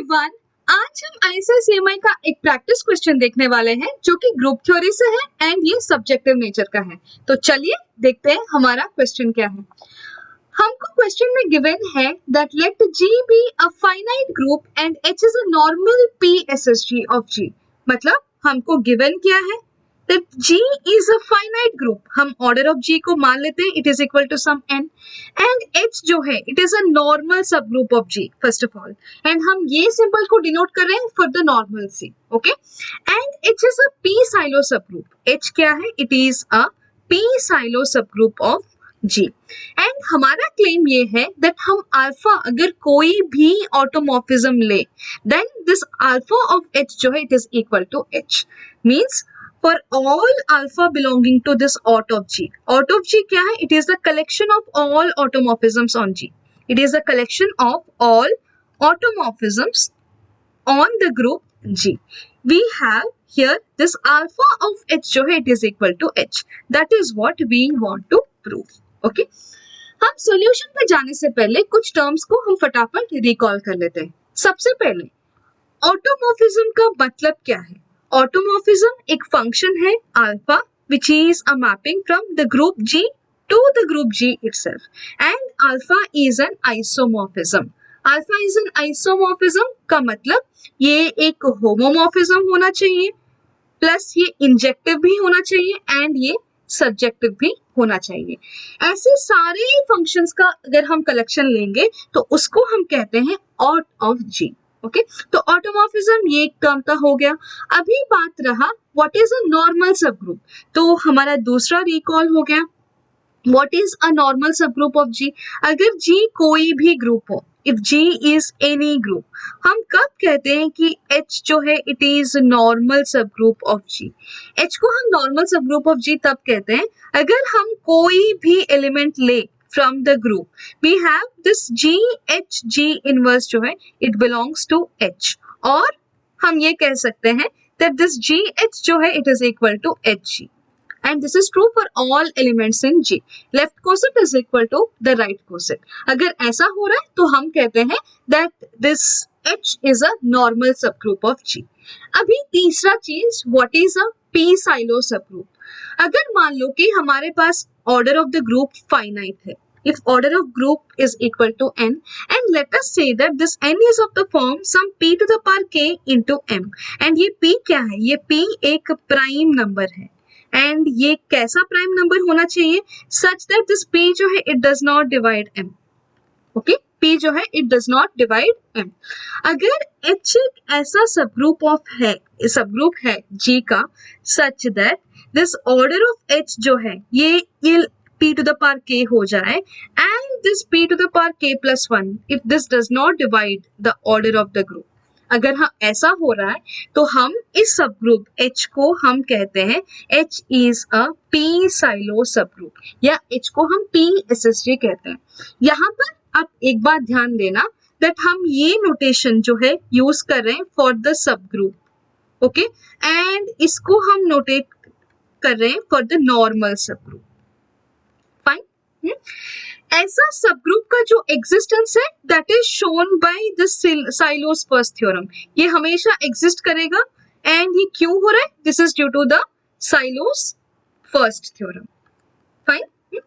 Everyone, आज हम आईसीएसईएमआई का एक प्रैक्टिस क्वेश्चन देखने वाले हैं जो कि ग्रुप थ्योरी से है एंड ये सब्जेक्टिव नेचर का है। तो चलिए देखते हैं हमारा क्वेश्चन क्या है। हमको क्वेश्चन में गिवन है that let G be a finite group and H is a normal PSSG of G। मतलब हमको गिवन क्या है that G is a finite group। हम order of G को मान लेते हैं it is equal to some n and H जो है it is a normal subgroup of G first of all and हम ये symbol को denote कर रहे हैं for the normalcy, okay? And H is a p silo subgroup। H क्या है? It is a p silo subgroup of G and हमारा claim ये है that हम alpha अगर कोई भी automorphism ले then this alpha of H जो है it is equal to H means for all alpha belonging to this aught of G. Aught of G क्या है? It is the collection of all automorphisms on G. It is the collection of all automorphisms on the group G. We have here this alpha of H जो है it is equal to H. That is what we want to prove. Okay? हम solution पे जाने से पहले कुछ terms को हम फटाफट recall कर लेते हैं। सबसे पहले automorphism का मतलब क्या है? Automorphism एक function है alpha which is a mapping from the group G to the group G itself and alpha is an isomorphism. Alpha is an isomorphism का मतलब ये एक homomorphism होना चाहिए प्लस ये इंजेक्टिव भी होना चाहिए एंड ये सब्जेक्टिव भी होना चाहिए। ऐसे सारे फंक्शंस का अगर हम कलेक्शन लेंगे तो उसको हम कहते हैं ऑट ऑफ जी। ओके तो ऑटोमॉर्फिज्म ये एक टर्म का हो गया। अभी बात रहा what is a normal subgroup, तो हमारा दूसरा रिकॉल हो गया what is a normal subgroup of G. अगर जी कोई भी ग्रुप हो, if G is any group, हम कब कहते हैं कि H जो है it is normal subgroup of G. H को हम नॉर्मल सबग्रुप ऑफ जी तब कहते हैं अगर हम कोई भी एलिमेंट ले from the group we have this G H G inverse जो है it belongs to H और हम ये कह सकते हैं that this G H जो है it is equal to HG and this is true for all elements in G। left quotient is equal to the right quotient। अगर ऐसा हो रहा है तो हम कहते हैं that this H is a normal subgroup of G। अभी तीसरा चीज what is a p silo subgroup। अगर मान लो कि हमारे पास order of the group finite है, if order of group is equal to n and let us say that this n is of the form some p to the power k into m and ये p क्या है? ये p एक prime number है and ये कैसा prime number होना चाहिए such that this p जो है it does not divide m। okay? p जो है it does not divide m। अगर h एक ऐसा सबग्रुप है g का such that this order of h जो है ये p to the power k हो जाए and this p to the power k plus 1 if this does not divide the order of the group। अगर हाँ ऐसा हो रहा है तो हम इस सबग्रुप H को हम कहते हैं H is a p silo subgroup या H को हम PSSG कहते हैं। यहाँ पर आप एक बात ध्यान देना that हम ये नोटेशन जो है यूज कर रहे हैं for the subgroup, okay, and इसको हम नोटेट कर रहे हैं for the normal subgroup. Fine. ऐसा सबग्रुप का जो एग्जिस्टेंस है that is shown by the Sylow's first theorem. ये हमेशा एग्जिस्ट करेगा एंड ये क्यों हो रहा है? This is due to the Sylow's first theorem. Fine.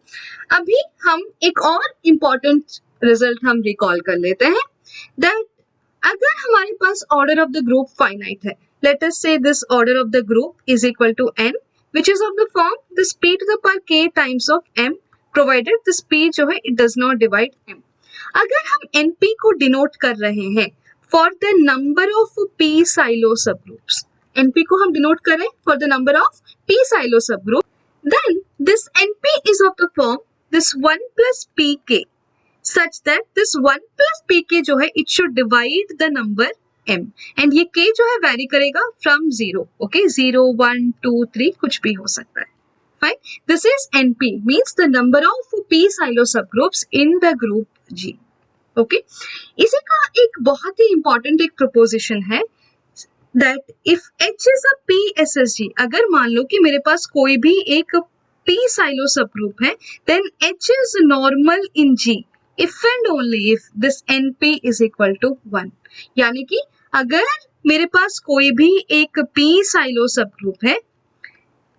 अभी हम एक और इम्पोर्टेंट रिजल्ट हम रिकॉल कर लेते हैं दैट अगर हमारे पास order of the group finite है, let us say this order of the group is equal to n which is of the form this p to the power k times of m provided this p जो है it does not divide m। अगर हम np को denote कर रहे हैं for the number of p silo subgroups, np को हम डिनोट कर रहे हैं for the number of p silo subgroup, then this np is of the form this 1 plus pk such that this 1 plus pk जो है it should divide the number m and ये k जो है vary करेगा from 0, okay, 0 1 2 3 कुछ भी हो सकता है। Fine. This is np means the number of p silo subgroups in the group G। Okay इसी का एक बहुत ही इंपॉर्टेंट एक प्रोपोजिशन है that if H is a PSSG, अगर मान लो कि मेरे पास कोई भी एक p silo subgroup है then H is normal in G if and only if this NP is equal to 1। यानी कि अगर मेरे पास कोई भी एक P साइलो सब ग्रुप है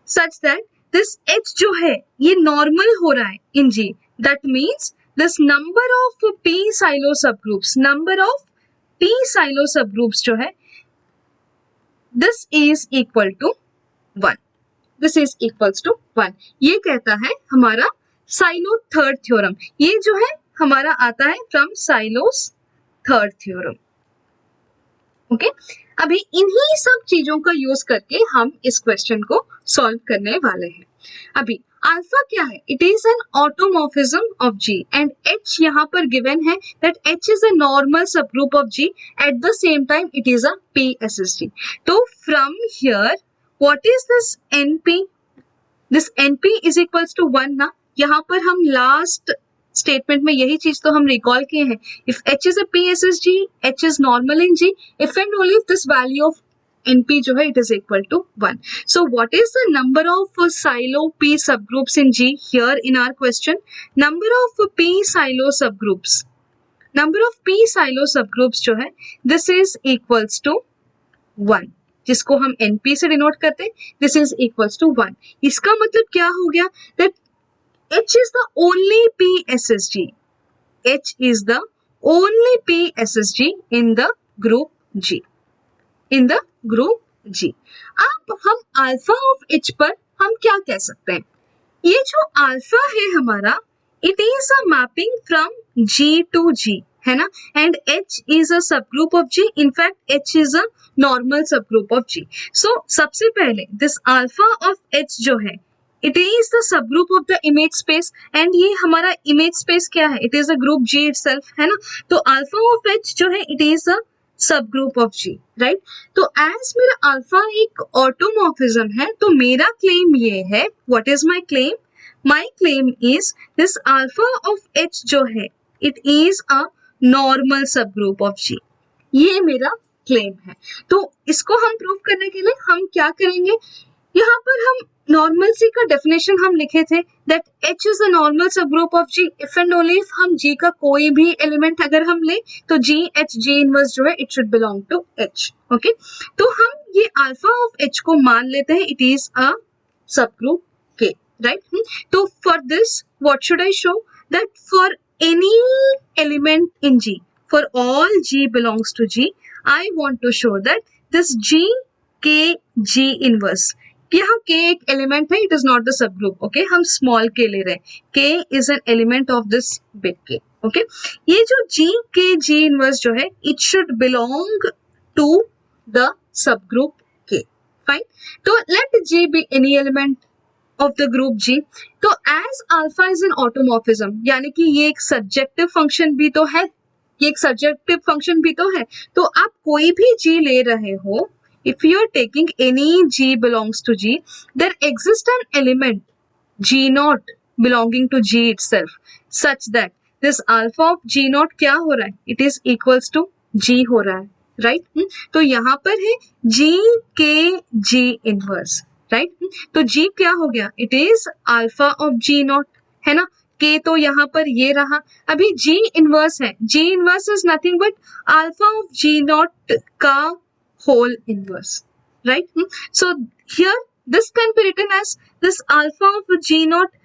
such that this H जो है ये नॉर्मल हो रहा है इन G, that means this number of P silo subgroups, number of P silo subgroups जो है this is equal to 1, this is equals to 1। ये कहता है हमारा साइलो थर्ड थ्योरम, ये जो है हमारा आता है from silos third theorem. Okay, अभी इन्हीं सब चीजों का यूज करके हम इस क्वेश्चन को सॉल्व करने वाले हैं। अभी अल्फा क्या है? It is an automorphism of G and H यहाँ पर गिवन है that H is a normal sub group of G, at the same time it is a PSSG। तो from here what is this NP? This NP is equals to 1 ना। यहाँ पर हम last statement में यही चीज तो हम रिकॉल किए हैं। If H is a PSSG, H is normal in G, if and only if this value of NP जो है it is equal to 1. So what is the number of silo P subgroups in G here in our question? Number of P silo subgroups. Number of P silo subgroups जो है this is equals to 1, जिसको हम NP से denote करते हैं, this is equals to 1। इसका मतलब क्या हो गया? That H is the only PSSG. H is the only PSSG in the group G. In the group G. अब हम अल्फा ऑफ H पर हम क्या कह सकते हैं? ये जो अल्फा है हमारा, it is a mapping from G to G, है ना, and H is a sub group of G। In fact H is a normal sub group of G। सो सबसे पहले दिस अल्फा ऑफ H जो है it is the sub group of the image space, and ये हमारा image space क्या है? It is a group G itself, है ना। तो अल्फा ऑफ H जो है it is a sub group of G, right. तो एज मेरा अल्फा एक ऑटोमॉर्फिज्म है, तो मेरा क्लेम ये है, what is my claim? My claim is this alpha of H जो है it is a normal sub group of G। ये मेरा क्लेम है। तो इसको हम प्रूव करने के लिए हम क्या करेंगे? यहाँ पर हम नॉर्मलसी का डेफिनेशन हम लिखे थे that H is a normal sub group of G if and only if हम G का कोई भी एलिमेंट अगर हम ले तो G इनवर्स जो है it should belong to H। Okay, तो हम ये अल्फा ऑफ H को मान लेते हैं it is a sub group K, right. तो for this what should I show? That for any element in G, for all G belongs to G, I want to show that this G K G inverse, यहाँ K एक element है, it is not the sub group. Okay, हम small K ले रहे हैं, K is an element of this big K। Okay, ये जो G K G inverse जो है it should belong to the sub group K। Fine, तो let G be any element of the group G। तो as alpha is an automorphism, यानी कि ये एक सब्जेक्टिव फंक्शन भी तो है, ये एक सब्जेक्टिव फंक्शन भी तो है। तो आप कोई भी G ले रहे हो, if you are taking any G belongs to G, there exists an element G naught belonging to G itself such that this alpha of G naught क्या हो रहा है? It is equals to G हो रहा है, right? तो यहाँ पर है G K G inverse, right? तो G क्या हो गया? It is alpha of G naught, है ना। K तो यहाँ पर ये रहा, अभी G inverse है, G inverse is nothing but alpha of G naught का whole inverse, right? So here this can be written as this alpha of G naught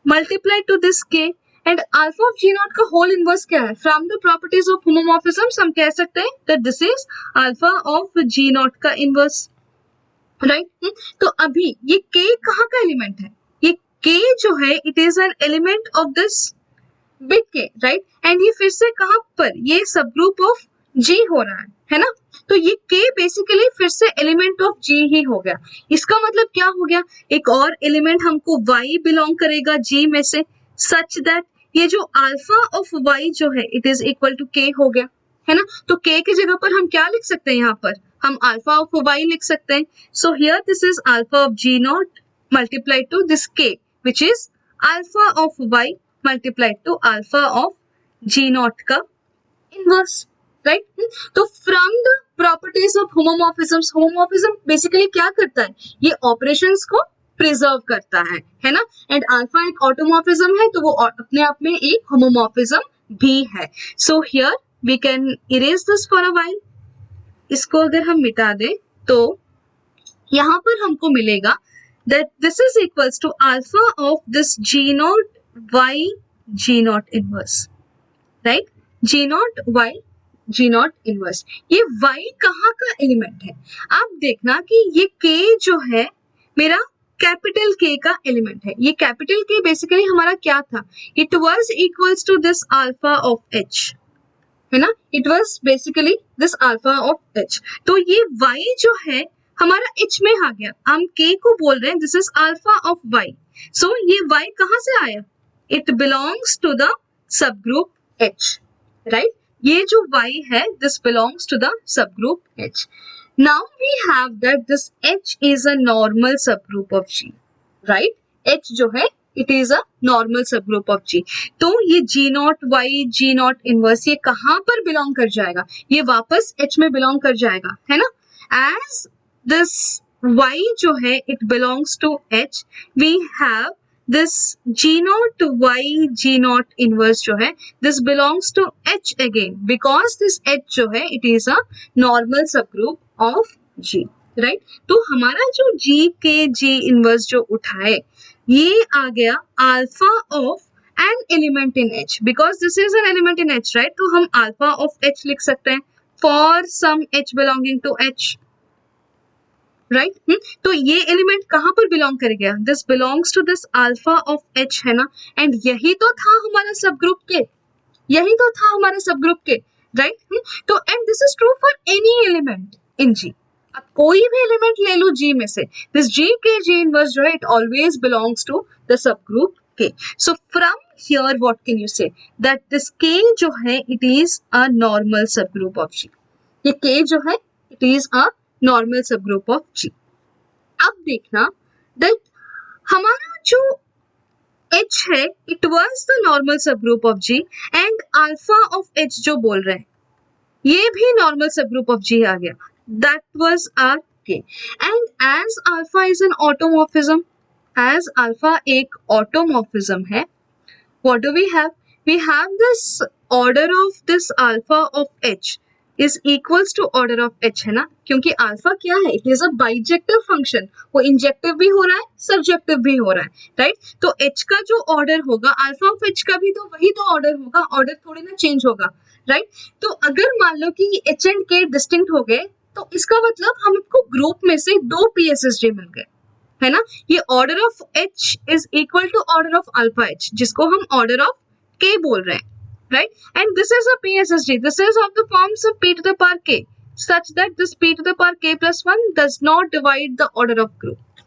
multiplied to this K, and alpha of G naught का whole inverse क्या है? From the properties of homomorphisms हम कह सकते हैं that this is alpha of G naught का inverse, right? तो अभी ये K कहाँ का एलिमेंट है? ये K जो है it is an element of this big K, right? and ये फिर से कहाँ पर? ये सब ग्रुप ऑफ G हो रहा है ना। तो ये K बेसिकली फिर से एलिमेंट ऑफ G ही हो गया। इसका मतलब क्या हो गया? एक और एलिमेंट हमको Y बिलोंग करेगा G में से, सच दैट ये जो अल्फा ऑफ Y जो है it is equal to K हो गया, है ना। तो K की जगह पर हम क्या लिख सकते हैं? यहाँ पर हम अल्फा ऑफ Y लिख सकते हैं। So here this is alpha of G naught multiplied to this K which is alpha of Y multiplied to alpha of G naught का इनवर्स, राइट। तो from the properties of homomorphisms, homomorphism basically क्या करता है? ये operations को preserve करता है ना। एंड अल्फा एक ऑटोमॉर्फिज्म है, तो वो अपने आप में एक होमोमॉर्फिज्म भी है. So here we can erase this for a while. इसको अगर हम मिटा दें तो यहाँ पर हमको मिलेगा that this is equals to alpha of this g naught y g naught inverse, right? g naught y g naught inverse. ये y कहाँ का एलिमेंट है? आप देखना कि ये k जो है मेरा कैपिटल K का एलिमेंट है. ये कैपिटल K बेसिकली हमारा क्या था? It was equals to this alpha of H, है ना? It was basically this alpha of H. तो ये Y जो है हमारा H में आ गया. हम K को बोल रहे हैं this is alpha of Y. So ये Y कहाँ से आया? It belongs to the sub group H, right? ये जो Y है this belongs to the sub group H. Now we have that this H is a normal subgroup of G, right? H जो है it is a normal subgroup of G. तो ये G naught Y G naught inverse ये कहाँ पर belong कर जाएगा? ये वापस H में belong कर जाएगा, है ना? As this Y जो है it belongs to H, we have this G naught Y G naught inverse जो है this belongs to H again because this H जो है it is a normal subgroup of G, right? तो हमारा जो G के G inverse जो उठाए ये आ गया alpha of an element in H because this is an element in H, right? तो हम alpha of H लिख सकते हैं for some H belonging to H, right? तो ये एलिमेंट कहाँ पर बिलोंग कर गया? This belongs to this alpha of H, है ना? एंड यही तो था हमारा सब ग्रुप के, यही तो था हमारा सब ग्रुप के, राइट? तो and this is true for any element in G. अब कोई भी एलिमेंट ले लो G में से, दिस G के G इनवर्स जो है it always belongs to the sub group K. So from here what can you say? That this K जो है it is a normal sub group of G. ये K जो है it is a normal sub group of G. अब देखना that हमारा जो H है it was the normal sub group of G and alpha of H जो बोल रहे हैं ये भी normal sub group of G आ गया. That was our K. And as alpha is an automorphism, as alpha एक ऑटोमॉर्फिज्म है, what do we have? We have this order of this alpha of H is equals to order of H, है ना? क्योंकि alpha क्या है? It is a bijective function. वो injective भी हो रहा है, सब्जेक्टिव भी हो रहा है, राइट? तो H का जो ऑर्डर होगा अल्फा ऑफ H का भी तो वही तो ऑर्डर होगा, ऑर्डर थोड़ी ना चेंज होगा, राइट? तो अगर मान लो कि H एंड K डिस्टिंक्ट हो गए तो इसका मतलब हमको ग्रुप में से दो PSSG मिल गए, है ना? ये order of H is equal to order of alpha H जिसको हम ऑर्डर ऑफ K बोल रहे हैं, right? And this is a PSSG. This is of the forms of P to the power K, such that this P to the power K plus 1 does not divide the order of group,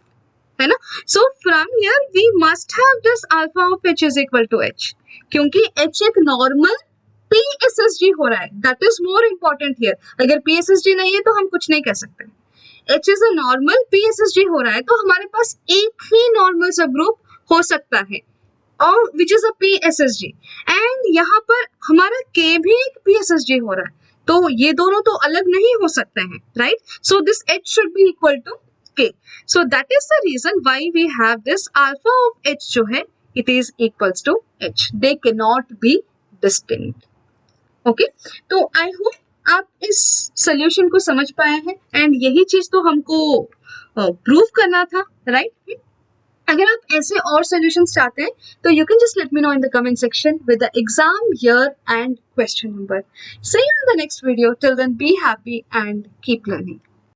है ना? So from here we must have this alpha of H is equal to H, क्योंकि H एक normal PSSG हो रहा है. That is more important here. अगर PSSG नहीं है तो हम कुछ नहीं कह सकते. H is a normal PSSG हो रहा है तो हमारे पास एक ही normal subgroup हो सकता है और which is a PSSG and यहाँ पर हमारा K भी एक PSSG हो रहा है तो ये दोनों तो अलग नहीं हो सकते हैं, right? So this H should be equal to K. So that is the reason why we have this alpha of H जो है it is equals to H. They cannot be distinct. Okay? तो I hope आप इस solution को समझ पाए हैं and यही चीज तो हमको prove करना था, right? अगर आप ऐसे और solutions चाहते हैं तो you can just let me know in the comment section with the exam year and question number. See you in the next video. Till then, be happy and keep learning.